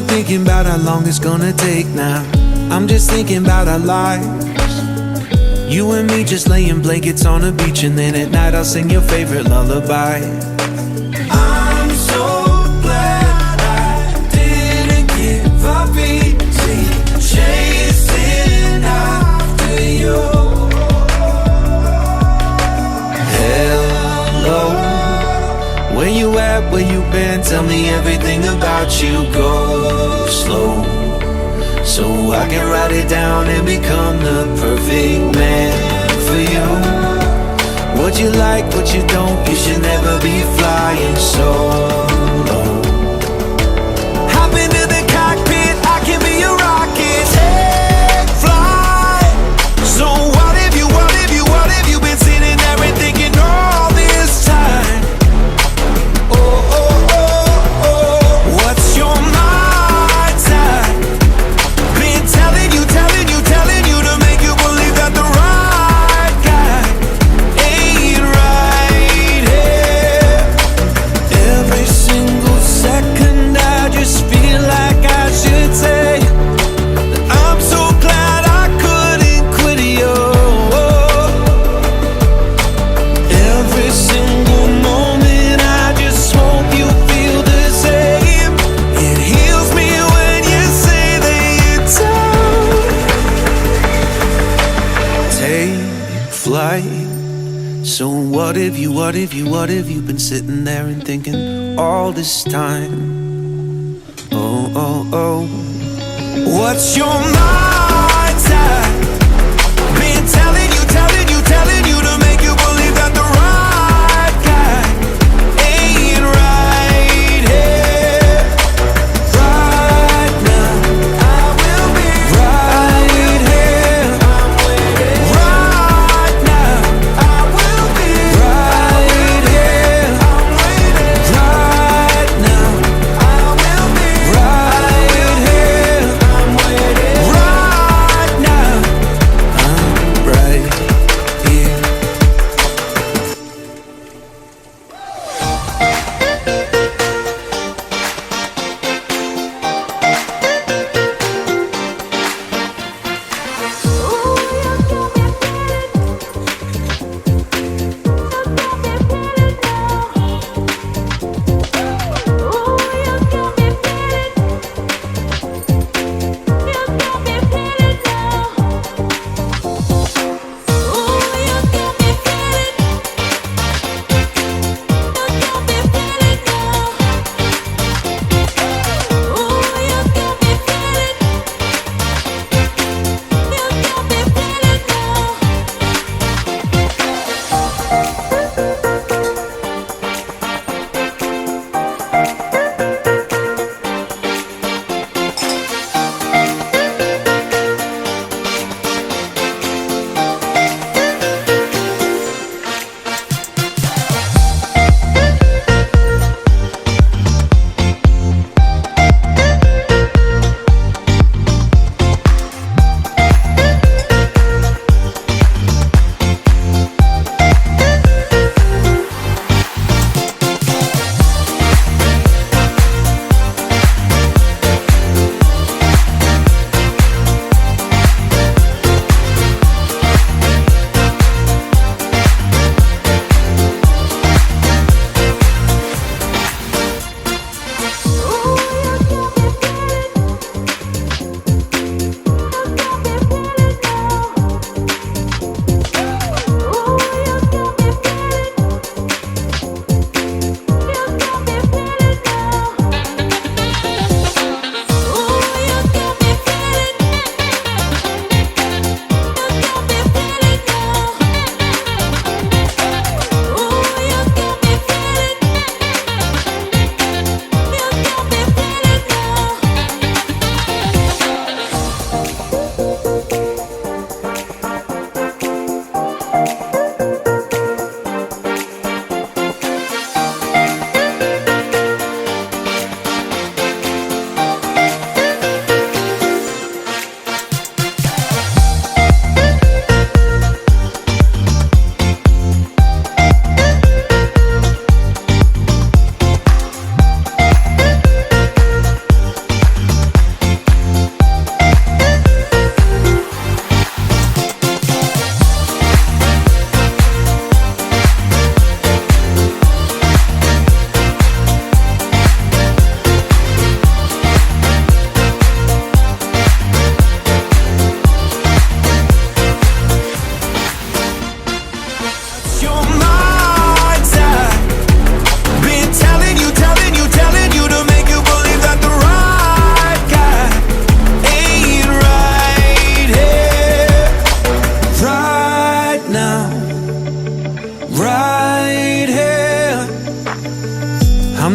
thinking about how long it's gonna take now. I'm just thinking about our lives. You and me just laying blankets on a beach, and then at night I'll sing your favorite lullaby. I'm so glad I didn't give up easy, chasing after you. Hello, where you at, where you been? Tell me everything about you. Go slow, so I can write it down and become the perfect man for you. What you like, what you don't, you should never be flying solo. Hop into the cockpit, I can be your rocket. Take flight. So what if you been sitting there and thinking all this time? Oh, oh, oh, oh, what's your mind type? Been telling you to make you believe that the right guy ain't right here. Every single second I just feel like I should say that I'm so glad I couldn't quit you. Every single moment I just hope you feel the same. It heals me when you say that you're done. Take flight. So what if you been sitting there and thinking all this time? Oh, oh, oh, what's your mind type? Been telling you to make you believe that the right guy ain't right here. Right now, I will be right here. Right now, I will be right here. Right now, I will be right here. Right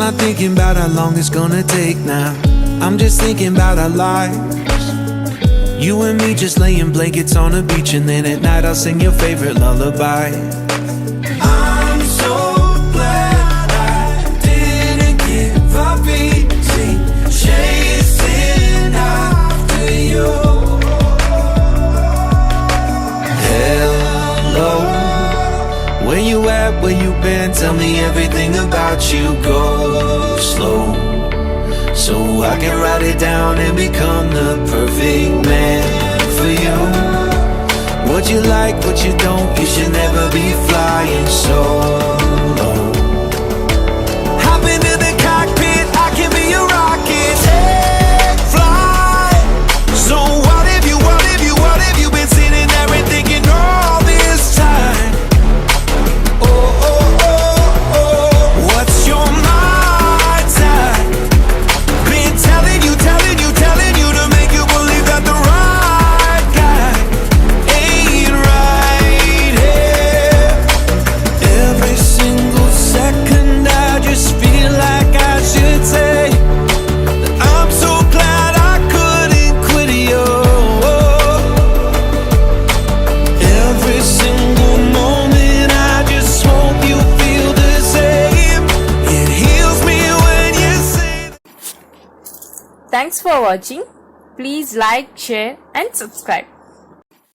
not thinking about how long it's gonna take now. I'm just thinking about our lives. You and me just laying blankets on a beach, and then at night I'll sing your favorite lullaby. I'm so glad I didn't give up easy, chasing after you. Hello, where you at, where you been? Tell me everything about you. Go slow, so I can write it down and become the perfect man for you. What you like, what you don't, you should never be flying solo. Hop into the cockpit, I can be a rocket. Take flight. So what if you been sitting there and thinking all this time? Oh, oh, oh, oh, what's your mind type? Been telling you to make you believe that the right guy ain't right here. Every single second I just feel like I should say that I'm so glad I couldn't quit you. Every single moment I just hope you feel the same. It heals me when you say. Thanks for watching. Please like, share and subscribe.